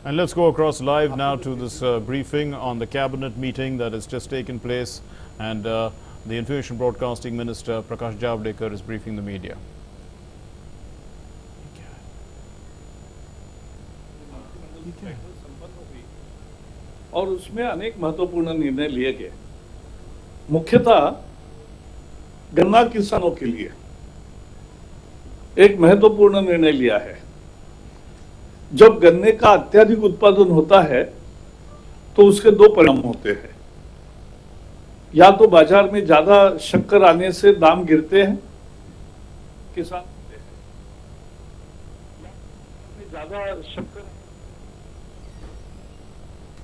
And let's go across live now to this briefing on the cabinet meeting that has just taken place, and the Information Broadcasting Minister Prakash Javadekar is briefing the media. और उसमें अनेक महत्वपूर्ण निर्णय लिए गए। मुख्यतः गन्ना किसानों के लिए एक महत्वपूर्ण निर्णय लिया है। जब गन्ने का अत्यधिक उत्पादन होता है तो उसके दो परिणाम होते हैं। या तो बाजार में ज्यादा शक्कर आने से दाम गिरते हैं, किसान ज्यादा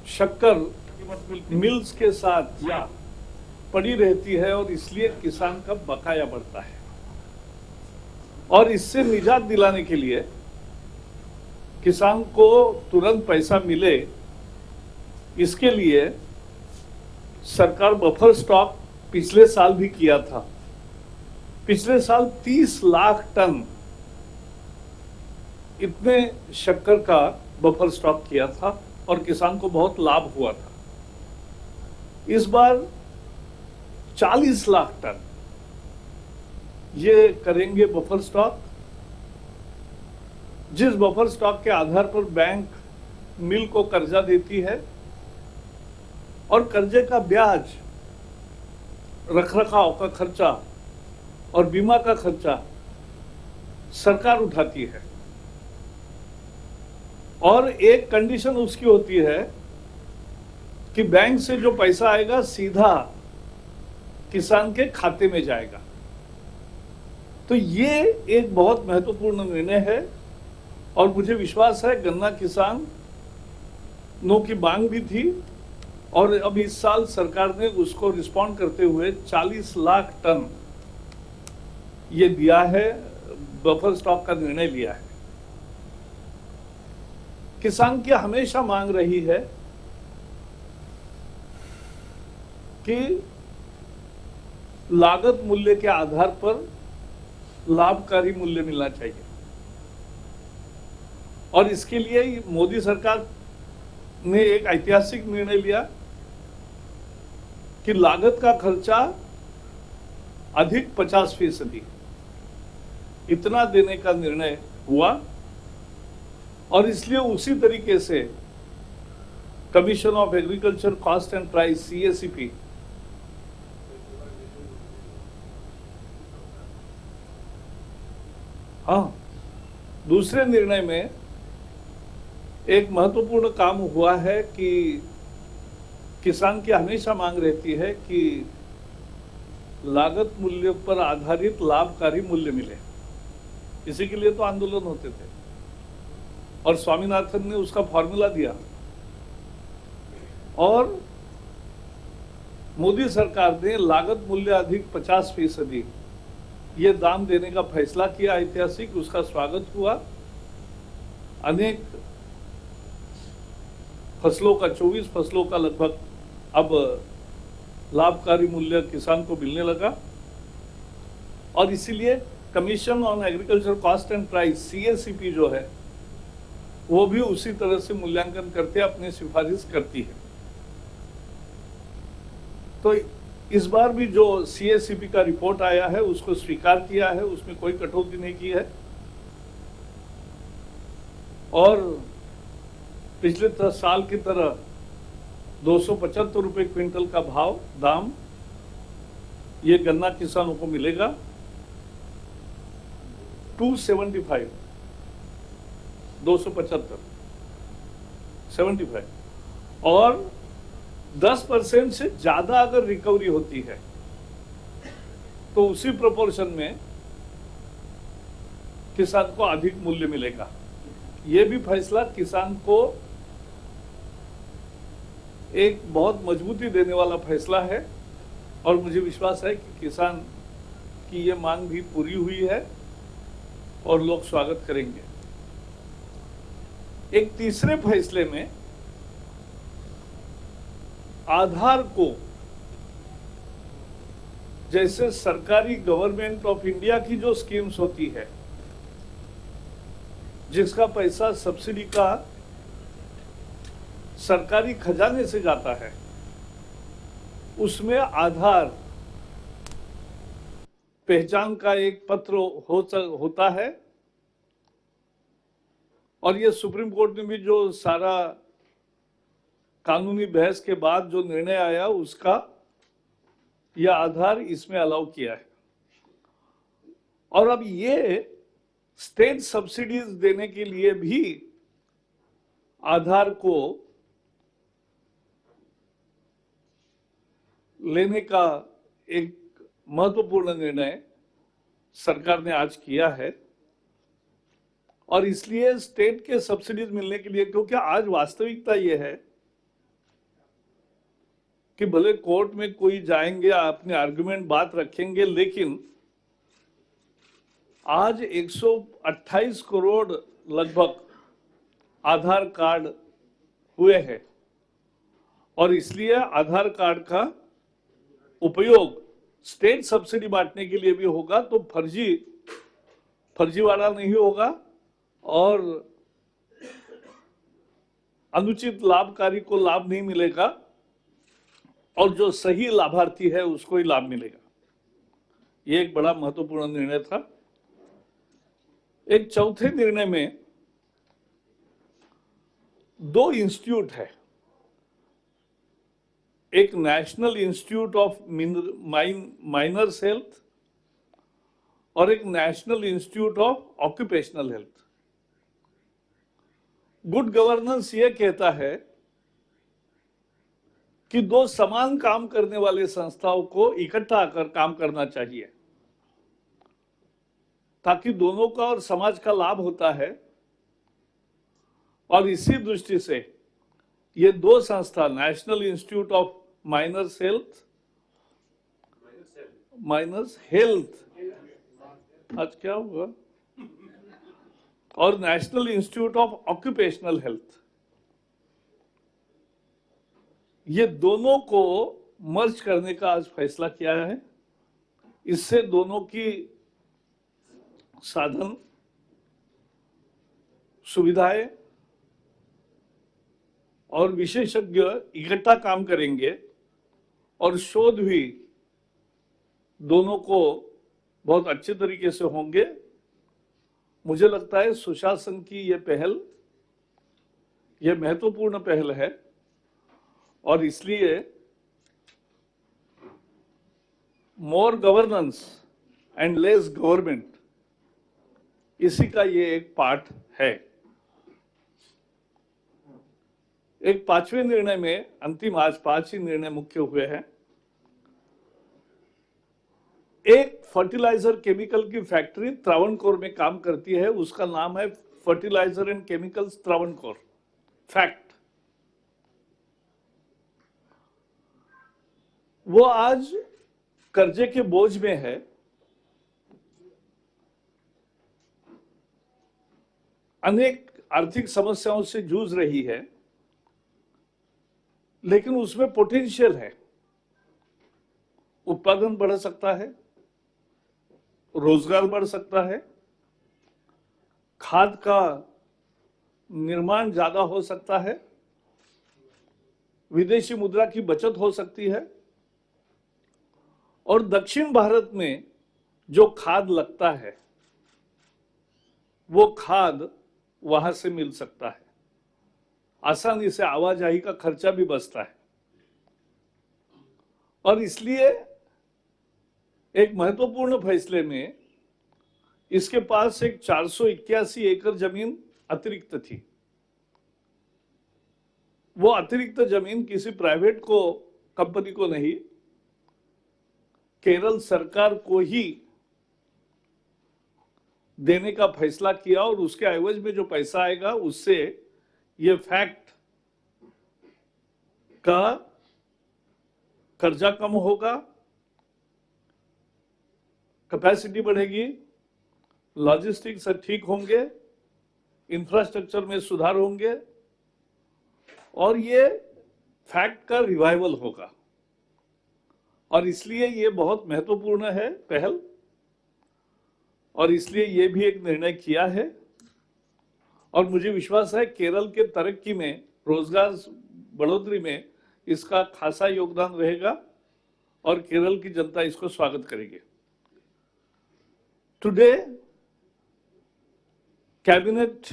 शक्कर मिल्स के साथ या पड़ी रहती है और इसलिए किसान का बकाया बढ़ता है। और इससे निजात दिलाने के लिए किसान को तुरंत पैसा मिले, इसके लिए सरकार बफर स्टॉक पिछले साल भी किया था। पिछले साल 30 लाख टन इतने शक्कर का बफर स्टॉक किया था और किसान को बहुत लाभ हुआ था। इस बार 40 लाख टन ये करेंगे बफर स्टॉक, जिस बफर स्टॉक के आधार पर बैंक मिल को कर्जा देती है और कर्जे का ब्याज, रखरखाव का खर्चा और बीमा का खर्चा सरकार उठाती है। और एक कंडीशन उसकी होती है कि बैंक से जो पैसा आएगा सीधा किसान के खाते में जाएगा। तो ये एक बहुत महत्वपूर्ण निर्णय है और मुझे विश्वास है गन्ना किसान नो की मांग भी थी और अब इस साल सरकार ने उसको रिस्पॉन्ड करते हुए 40 लाख टन ये दिया है, बफर स्टॉक का निर्णय लिया है। किसान की हमेशा मांग रही है कि लागत मूल्य के आधार पर लाभकारी मूल्य मिलना चाहिए और इसके लिए मोदी सरकार ने एक ऐतिहासिक निर्णय लिया कि लागत का खर्चा अधिक 50% इतना देने का निर्णय हुआ और इसलिए उसी तरीके से commission of agriculture cost and price CACP दूसरे निर्णय में एक महत्वपूर्ण काम हुआ है कि किसान की हमेशा मांग रहती है कि लागत मूल्य पर आधारित लाभकारी मूल्य मिले। इसी के लिए तो आंदोलन होते थे और स्वामीनाथन ने उसका फॉर्मूला दिया और मोदी सरकार ने लागत मूल्य अधिक 50% ये दाम देने का फैसला किया ऐतिहासिक, उसका स्वागत हुआ। अनेक फसलों का 24 फसलों का लगभग अब लाभकारी मूल्य किसान को मिलने लगा और इसीलिए commission on agriculture cost and price CACP जो है वो भी उसी तरह से मूल्यांकन करते अपनी सिफारिश करती है। तो इस बार भी जो CACP का रिपोर्ट आया है उसको स्वीकार किया है, उसमें कोई कटौती नहीं की है और पिछले साल की तरह 275 रुपए क्विंटल का भाव दाम ये गन्ना किसानों को मिलेगा। 275 75 और 10% से ज्यादा अगर रिकवरी होती है तो उसी प्रोपोर्शन में किसान को अधिक मूल्य मिलेगा। ये भी फैसला किसान को एक बहुत मजबूती देने वाला फैसला है और मुझे विश्वास है कि किसान की ये मांग भी पूरी हुई है और लोग स्वागत करेंगे। एक तीसरे फैसले में आधार को, जैसे सरकारी गवर्नमेंट ऑफ इंडिया की जो स्कीम्स होती है जिसका पैसा सब्सिडी का सरकारी खजाने से जाता है, उसमें आधार पहचान का एक पत्र होता है। और ये सुप्रीम कोर्ट ने भी जो सारा कानूनी बहस के बाद जो निर्णय आया, उसका यह आधार इसमें अलाउ किया है। और अब ये स्टेट सब्सिडीज देने के लिए भी आधार को लेने का एक महत्वपूर्ण निर्णय सरकार ने आज किया है। और इसलिए स्टेट के सब्सिडीज मिलने के लिए, क्योंकि आज वास्तविकता यह है कि भले कोर्ट में कोई जाएंगे, अपने आर्गुमेंट बात रखेंगे, लेकिन आज 128 करोड़ लगभग आधार कार्ड हुए हैं। और इसलिए आधार कार्ड का उपयोग स्टेट सब्सिडी बांटने के लिए भी होगा, तो फर्जीवाड़ा नहीं होगा और अनुचित लाभकारी को लाभ नहीं मिलेगा, और जो सही लाभार्थी है उसको ही लाभ मिलेगा। ये एक बड़ा महत्वपूर्ण निर्णय था। एक चौथे निर्णय में 2 इंस्टीट्यूट है, एक national institute of miners health और एक national institute of occupational health. Good governance यह कहता है कि 2 समान काम करने वाले संस्थाओं को इकट्ठा आकर काम करना चाहिए, ताकि दोनों का और समाज का लाभ होता है। और इसी दृष्टि से ये 2 संस्था, national institute of miners health, आज क्या हुआ, और national institute of occupational health, ये दोनों को मर्ज करने का आज फैसला किया है। इससे दोनों की साधन, सुविधाएं और विशेषज्ञ इकट्ठा काम करेंगे और शोध भी दोनों को बहुत अच्छे तरीके से होंगे। मुझे लगता है सुशासन की यह पहल, यह महत्वपूर्ण पहल है, और इसलिए मोर गवर्नेंस एंड लेस गवर्नमेंट, इसी का ये एक पार्ट है। एक 5वें निर्णय में, अंतिम आज 5 ही निर्णय मुख्य हुए हैं। एक फर्टिलाइजर केमिकल की फैक्ट्री त्रावणकोर में काम करती है, उसका नाम है fertiliser and chemicals Travancore FACT. वो आज कर्जे के बोझ में है। अनेक आर्थिक समस्याओं से जूझ रही है, लेकिन उसमें पोटेंशियल है। उत्पादन बढ़ सकता है, रोजगार बढ़ सकता है, खाद का निर्माण ज्यादा हो सकता है, विदेशी मुद्रा की बचत हो सकती है, और दक्षिण भारत में जो खाद लगता है वो खाद वहां से मिल सकता है। आसानी से आवाजाही का खर्चा भी बचता है। और इसलिए एक महत्वपूर्ण फैसले में इसके पास एक 481 एकड़ जमीन अतिरिक्त थी। वो अतिरिक्त जमीन किसी प्राइवेट कंपनी को नहीं, केरल सरकार को ही देने का फैसला किया, और उसके एवज में जो पैसा आएगा उससे ये फैक्ट का कर्जा कम होगा, कैपेसिटी बढ़ेगी, लॉजिस्टिक्स ठीक होंगे, इंफ्रास्ट्रक्चर में सुधार होंगे, और ये फैक्ट का रिवाइवल होगा। और इसलिए ये बहुत महत्वपूर्ण है पहल, और इसलिए ये भी एक निर्णय किया है। और मुझे विश्वास है केरल के तरक्की में, रोजगार बढ़ोतरी में इसका खासा योगदान रहेगा और केरल की जनता इसको स्वागत करेगी। Today cabinet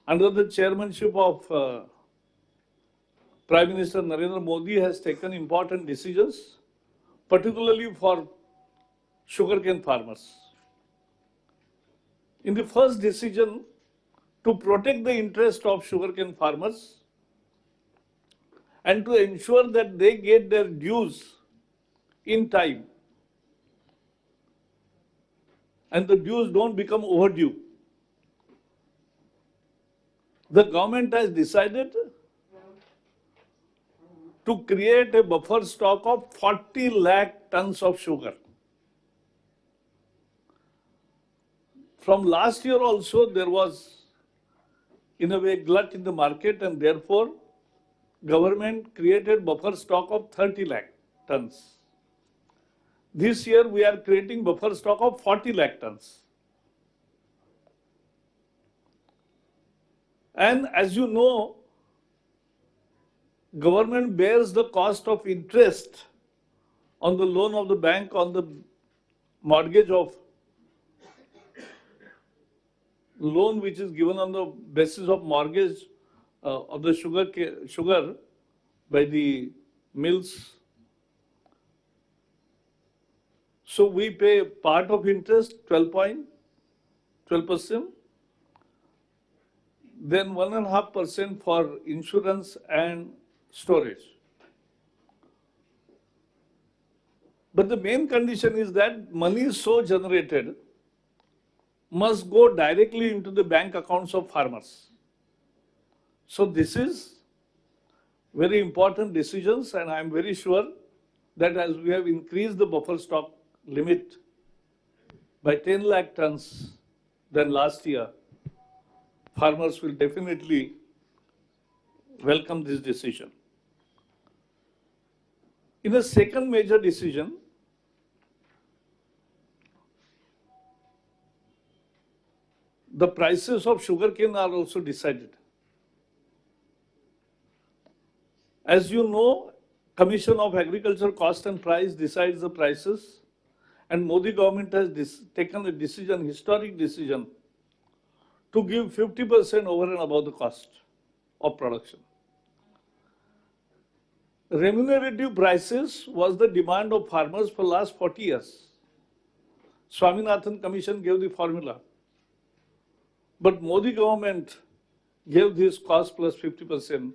under the chairmanship of Prime Minister Narendra Modi has taken important decisions, particularly for sugarcane farmers. In the first decision, to protect the interest of sugarcane farmers and to ensure that they get their dues in time and the dues don't become overdue, the government has decided to create a buffer stock of 40 lakh tons of sugar. From last year also there was in a way glut in the market, and therefore government created buffer stock of 30 lakh tons. This year we are creating buffer stock of 40 lakh tons. And as you know, government bears the cost of interest on the loan of the bank on the mortgage of loan which is given on the basis of mortgage of the sugar by the mills. So we pay part of interest 12%, then 1.5% for insurance and storage. But the main condition is that money so generated must go directly into the bank accounts of farmers. So this is very important decisions, and I am very sure that as we have increased the buffer stock limit by 10 lakh tons than last year, farmers will definitely welcome this decision. In the second major decision, the prices of sugarcane are also decided. As you know, Commission of Agriculture Cost and Price decides the prices, and Modi government has taken a decision, historic decision, to give 50% over and above the cost of production. Remunerative prices was the demand of farmers for last 40 years. Swaminathan Commission gave the formula. But Modi government gave this cost plus 50%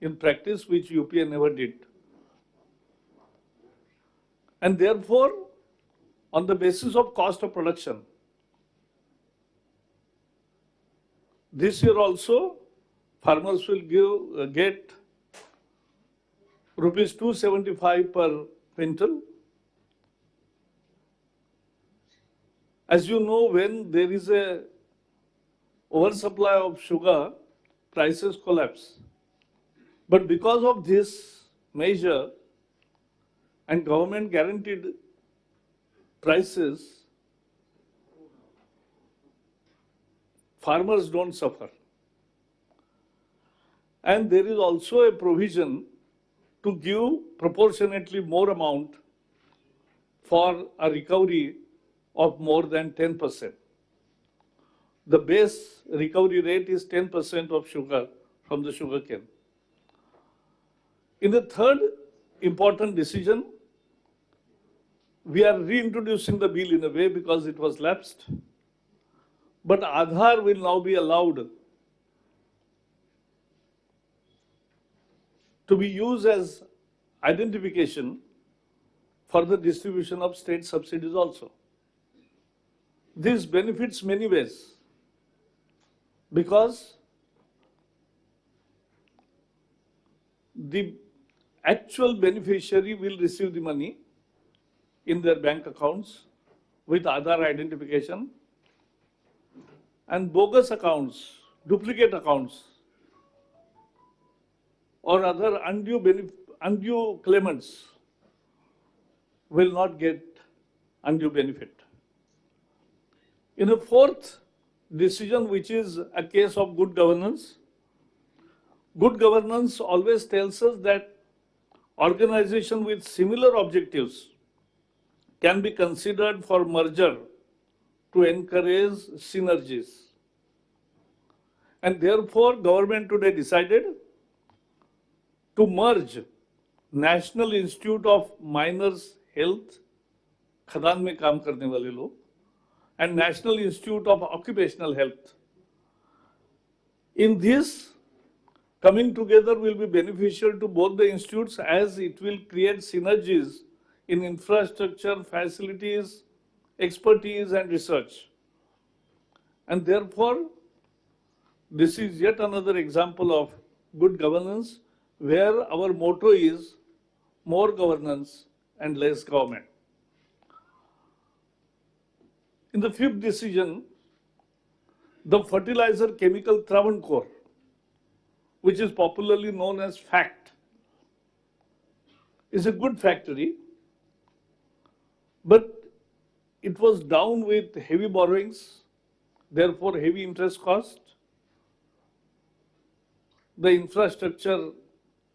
in practice, which UPA never did. And therefore, on the basis of cost of production, this year also, farmers will get rupees 275 per quintal. As you know, when there is a oversupply of sugar, prices collapse. But because of this measure and government guaranteed prices, farmers don't suffer. And there is also a provision to give proportionately more amount for a recovery of more than 10%. The base recovery rate is 10% of sugar from the sugarcane. In the third important decision, we are reintroducing the bill in a way because it was lapsed. But Aadhaar will now be allowed to be used as identification for the distribution of state subsidies also. This benefits many ways, because the actual beneficiary will receive the money in their bank accounts with Aadhaar identification, and bogus accounts, duplicate accounts, or other undue claimants will not get undue benefit. In a fourth decision, which is a case of good governance, good governance always tells us that organization with similar objectives can be considered for merger to encourage synergies. And therefore, government today decided to merge National Institute of Miners Health, खदान में काम करने वाले लोग, and National Institute of Occupational Health. In this, coming together will be beneficial to both the institutes as it will create synergies in infrastructure, facilities, expertise and research. And therefore, this is yet another example of good governance where our motto is more governance and less government. In the fifth decision, the fertilizer chemical Travancore, which is popularly known as FACT, is a good factory, but it was down with heavy borrowings, therefore heavy interest cost. The infrastructure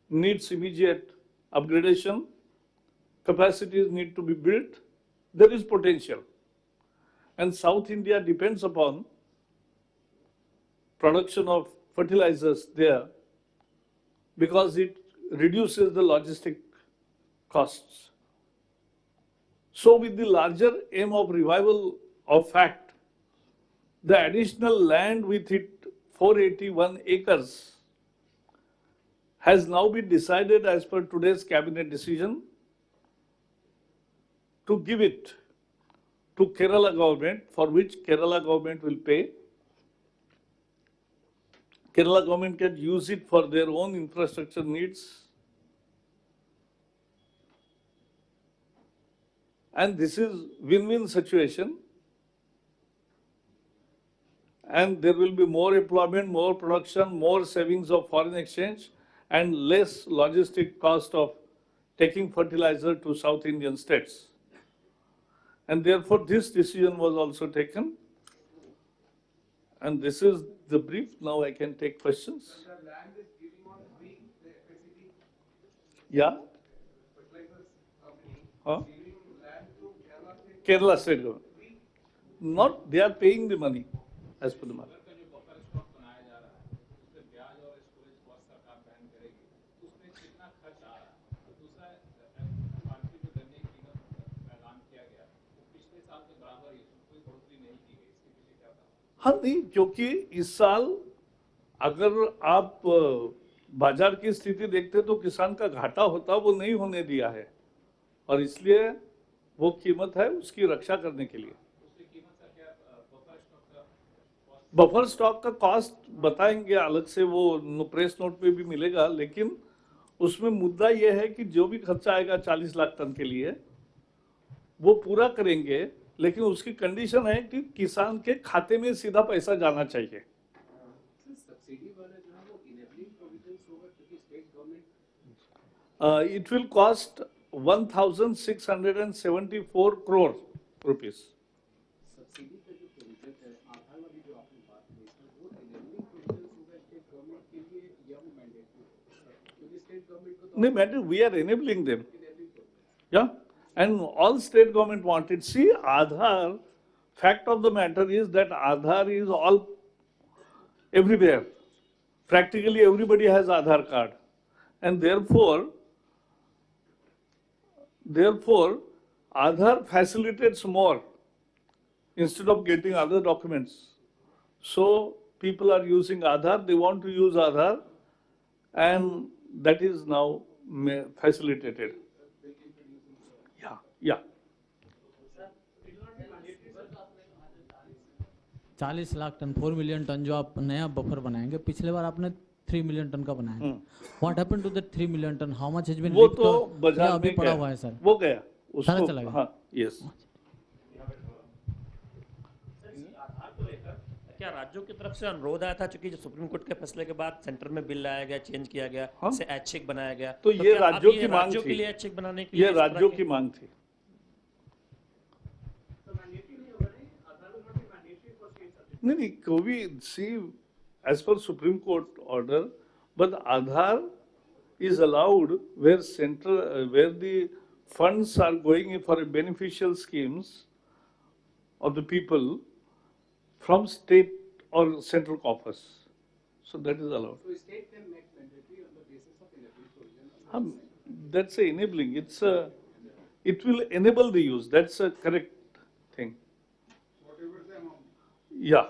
needs immediate upgradation, capacities need to be built, there is potential. And South India depends upon production of fertilizers there because it reduces the logistic costs. So with the larger aim of revival of FACT, the additional land with it 481 acres has now been decided as per today's cabinet decision to give it to Kerala government, for which Kerala government will pay. Kerala government can use it for their own infrastructure needs. And this is win-win situation. And there will be more employment, more production, more savings of foreign exchange, and less logistic cost of taking fertilizer to South Indian states. And therefore, this decision was also taken. And this is the brief. Now I can take questions. The land is giving on free the FACT Yeah? fertilizers company Huh? giving land to Kerala State. Kerala state government. Not, they are paying the money as per the market. का जो buffer stock बनाया जा रहा है उसपे ब्याज और storage cost सरकार बैन करेगी उसमें कितना खर्च आ रहा है और दूसरा एमआरपी जो गन्ने की कीमत ऐलान किया गया वो पिछले साल के बराबर ही उसमें कोई बढ़ोतरी नहीं की गई इसके पीछे क्या था? हाँ नहीं, क्योंकि इस साल अगर आप बाजार की स्थिति देखते तो किसान का घाटा होता वो नहीं होने दिया है और इसलिए वो कीमत है उसकी रक्षा करने के लिए। उसकी कीमत का क्या बफर स्टॉक का कॉस्ट बफर स्टॉक का कॉस्ट बताएंगे अलग से, वो प्रेस नोट पे भी मिलेगा, लेकिन उसमें मुद्दा ये है कि जो भी खर्चा आएगा 40 लाख टन के लिए वो पूरा करेंगे, लेकिन उसकी कंडीशन है कि किसान के खाते में सीधा पैसा जाना चाहिए। सब्सिडी वाला जो है वो इनेबलिंग प्रोविजंस होगा क्योंकि state government It will cost 1,674 crore rupees. Subsidy का जो प्रोविजन है आधार वाली जो आपने बात की इसमें वो इनेबलिंग प्रोविजंस होगा स्टेट गवर्नमेंट के लिए या वो मैंडेटरी क्योंकि स्टेट गवर्नमेंट को तो No matter, we are enabling them. Yeah, and all state government want it. See, Aadhaar, fact of the matter is that Aadhaar is all everywhere. Practically everybody has Aadhaar card, and therefore Aadhaar facilitates more instead of getting other documents. So people are using Aadhaar. They want to use Aadhaar, and that is now facilitated. Yeah. 40 lakh tonne 4 million tonne जो आप नया buffer बनाएंगे, पिछले बार आपने 3 million tonne का बनाया। What happened to that 3 million tonne? How much has been वो तो बाजार अभी में पड़ा गया, हुआ है सर? वो गया सारा उसको। चला गया? हाँ, यस। क्या राज्यों की तरफ से अनुरोध आया था, चूंकि जो सुप्रीम कोर्ट के फैसले के बाद सेंटर में बिल लाया गया, चेंज किया गया, हाँ? इसे ऐच्छिक बनाया गया, तो ये क्या अब राज्यों की मांग राज्यों थी। के लिए ऐच्छिक बनाने के ये लिए इस तरह राज्यों के- की मांग थी। नहीं, कोई सी एज पर supreme court order but Aadhaar is allowed where where the funds are going for beneficial schemes of the people from state or central coffers. So that is allowed. So state can make mandatory on the basis of enabling provision. That's a enabling. It will enable the use. That's a correct thing. Whatever the amount. Yeah.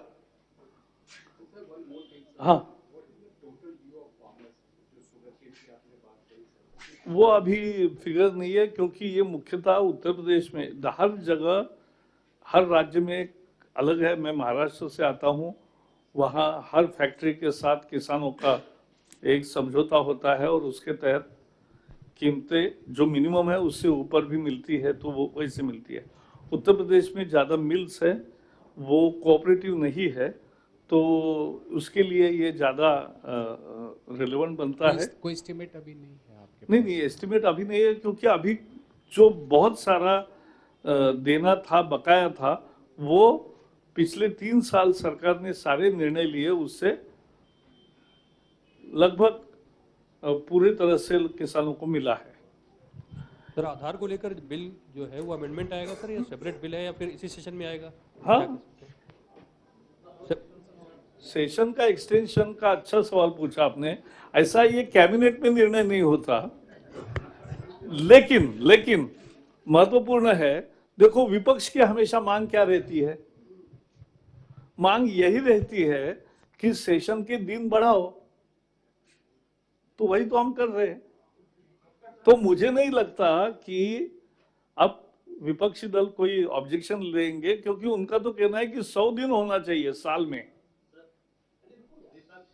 So sir, one more thing. हाँ. What is the total due of farmers जो sugarcane की आपने बात करी sir? वो अभी figure नहीं है क्योंकि ये मुख्यतः उत्तर प्रदेश में हर जगह हर राज्य में अलग है। मैं महाराष्ट्र से आता हूँ, वहाँ हर फैक्ट्री के साथ किसानों का एक समझौता होता है और उसके तहत कीमतें जो मिनिमम है उससे ऊपर भी मिलती है, तो वो वैसे मिलती है। उत्तर प्रदेश में ज़्यादा मिल्स है, वो कोऑपरेटिव नहीं है, तो उसके लिए ये ज़्यादा रिलेवेंट बनता है। कोई एस्टिमेट अभी नहीं है आपके? नहीं, एस्टिमेट अभी नहीं है क्योंकि अभी जो बहुत सारा देना था, बकाया था, वो पिछले 3 साल सरकार ने सारे निर्णय लिए, उससे लगभग पूरी तरह से किसानों को मिला है। सर आधार को लेकर बिल जो है वो अमेंडमेंट आएगा सर, या सेपरेट बिल है या फिर इसी सेशन में आएगा? हाँ, सेशन का एक्सटेंशन का अच्छा सवाल पूछा आपने। ऐसा ये कैबिनेट में निर्णय नहीं होता, लेकिन महत्वपूर्ण है। देखो, विपक्ष की हमेशा मांग क्या रहती है? मांग यही रहती है कि सेशन के दिन बढ़ाओ, तो वही तो हम कर रहे हैं। तो मुझे नहीं लगता कि अब विपक्षी दल कोई ऑब्जेक्शन लेंगे, क्योंकि उनका तो कहना है कि 100 दिन होना चाहिए साल में।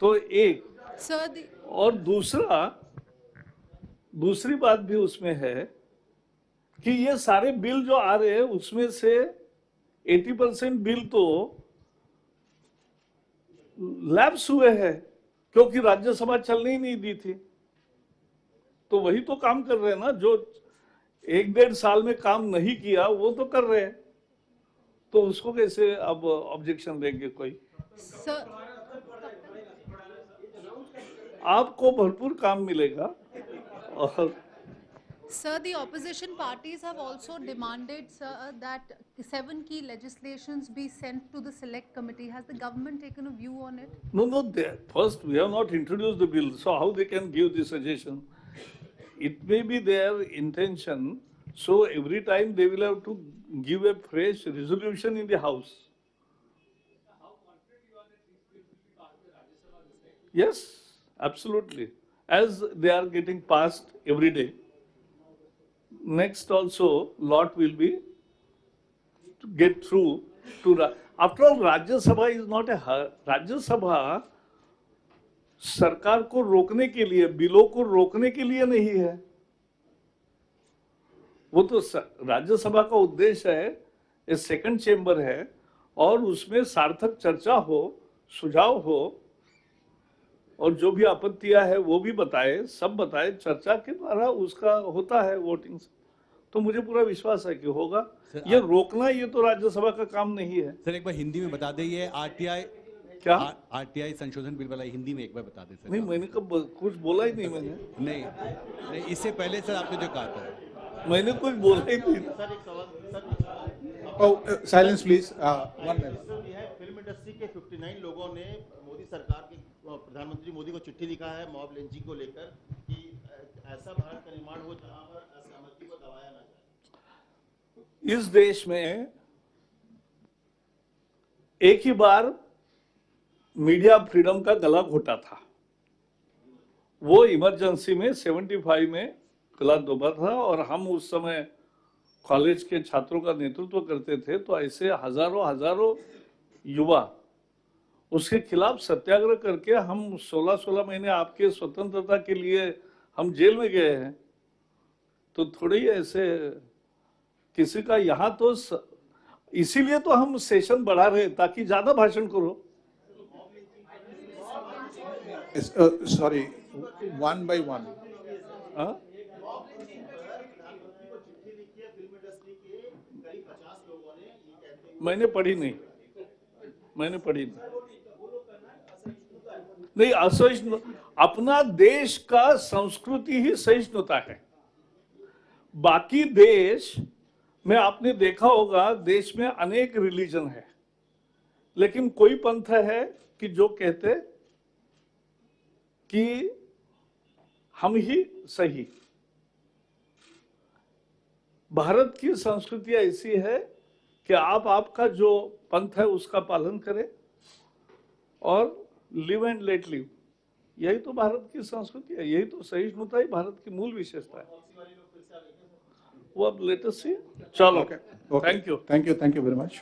तो एक और दूसरी बात भी उसमें है कि ये सारे बिल जो आ रहे हैं उसमें से 80% बिल तो लैप्स हुए हैं क्योंकि राज्यसभा चलने ही नहीं दी थी। तो वही तो काम कर रहे हैं ना, जो 1-1.5 साल में काम नहीं किया वो तो कर रहे हैं, तो उसको कैसे अब ऑब्जेक्शन देंगे कोई? आपको भरपूर काम मिलेगा। और Sir, the opposition parties have also demanded, sir, that 7 key legislations be sent to the select committee. Has the government taken a view on it? No, first we have not introduced the bill, so how they can give the suggestion? It may be their intention, so every time they will have to give a fresh resolution in the House. Yes, absolutely. As they are getting passed every day. Next also, lot will be to get through to. After all, Rajya Sabha is not a. Rajya Sabha सरकार को रोकने के लिए, बिलों को रोकने के लिए नहीं है। वो तो राज्यसभा का उद्देश्य है, ये सेकंड चेंबर है, और उसमें सार्थक चर्चा हो, सुझाव हो, और जो भी आपत्तियां है वो भी बताए, सब बताए, चर्चा के द्वारा उसका होता है वोटिंग से। तो मुझे पूरा विश्वास है कि होगा। ये रोकना, ये तो राज्यसभा का काम नहीं है। सर एक बार हिंदी में बता दे, ये आरटीआई क्या? आरटीआई संशोधन बिल वाला हिंदी में एक बार बता दे सर। नहीं, मैंने कब कुछ बोला ही नहीं। मैंने नहीं, इससे पहले सर आपने जो कहा था, मैंने कुछ बोला ही नहीं। Silence please, 1 minute. Film industry के 59 लोगों ने मोदी सरकार के प्रधानमंत्री मोदी को चिट्ठी लिखा है मॉब लिंचिंग को लेकर कि ऐसा भारत का निर्माण हो जहां पर असहमति को दबाया ना जाए। इस देश में एक ही बार मीडिया फ्रीडम का गला घोटा था, वो इमरजेंसी में 75 में गला दबा था, और हम उस समय कॉलेज के छात्रों का नेतृत्व करते थे। तो ऐसे हजारों युवा उसके खिलाफ सत्याग्रह करके हम 16 महीने आपके स्वतंत्रता के लिए हम जेल में गए हैं। तो थोड़ी ऐसे किसी का यहाँ तो इसीलिए तो हम सेशन बढ़ा रहे हैं ताकि ज्यादा भाषण करो। Sorry, 1 by 1। मैंने पढ़ी नहीं। नहीं, असहिष्णु अपना देश का संस्कृति ही सहिष्णुता है। बाकी देश में आपने देखा होगा, देश में अनेक रिलीजन है, लेकिन कोई पंथ है कि जो कहते कि हम ही सही। भारत की संस्कृति ऐसी है कि आप आपका जो पंथ है उसका पालन करें और लिव एंड लेट लिव। यही तो भारत की संस्कृति है, यही तो सहिष्णुता ही भारत की मूल विशेषता है। वो अब लेटेस्ट सी। चलो, thank you. Thank you very much.